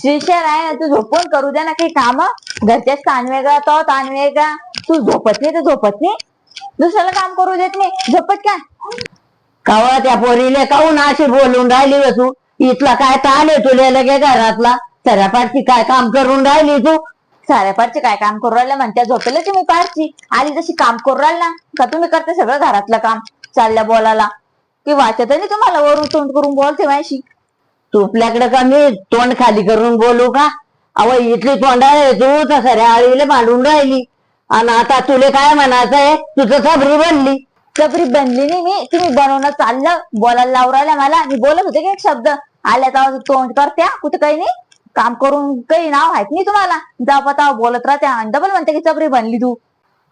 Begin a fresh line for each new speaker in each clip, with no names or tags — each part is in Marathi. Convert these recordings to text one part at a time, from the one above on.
शिष्य आहे ना, तू झोपून करू दे ना काही काम. घरच्याच ताण वेगळा तो ताण वेगळा. तू झोपत नाही तर झोपत नाही, दुसऱ्याला काम करू देत नाही, झोपत काय?
कवा त्या पोरीले काहून अशी बोलून राहिली ग तू? इथला काय ताण आहे तुला लगे घरातला? सरापारची काय काम करून राहिली तू?
साऱ्या पारची काय काम करू राहिल्या म्हणत्या, झोपेल ती मी पारची आली तशी काम करू राहिल ना का? तुम्ही करते सगळं घरातलं काम चालल्या बोलायला की वाचत नाही तुम्हाला? वरून तोंड करून बोलते माझी.
तुपल्याकडे का मी तोंड खाली करून बोलू का? अव इथली तोंडा आहे तू तर सऱ्या आळीला मांडून राहिली. आणि आता तुले काय म्हणायचंय? तुझं सबरी बनली.
सबरी बनली नाही मी, तुम्ही बनवणं चाललं बोलायला लावून राहिल्या मला. मी बोलत होते की एक शब्द आल्या तर तोंड करत्या कुठं काही नाही, काम करून काही नाव आहेत नाही तुम्हाला. जावा ताव बोलत राहत्या आणि डबल म्हणते की सबरी बनली तू.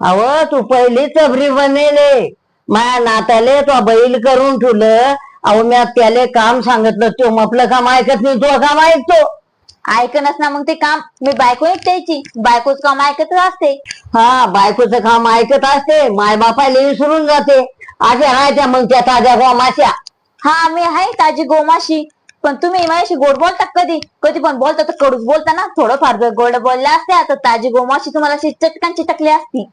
अव तू पहिली सबरी बनेले. माझ्या नात्याले तो बैल करून ठेवलं. अहो मी त्याले काम सांगितलं, तो आपलं काम ऐकत नाही, तो काम ऐकतो.
ऐकनच ना मग ते काम. मी बायको एक द्यायची, बायकोच काम ऐकतच असते.
हा बायकोचं काम ऐकत असते, माय बापायला विसरून जाते. अशा राहत्या मग त्या ताज्या गोमाश्या.
हा मी आहे ताजी गोमाशी, पण तुम्ही माझ्याशी गोड बोलता कधी कधी पण बोलता तर कडूच बोलता ना. थोडंफार जर गोड बोलल्या असत्या तर ताजी गोमाशी तुम्हाला अशी चटकन चिटकली असती.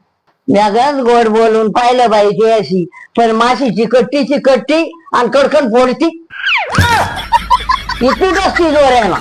जगच गोड बोलून पाहिलं पाहिजे अशी, पण माशीची कट्टी आणि कडकड फोडती. इतकी कसती जोर आहे ना.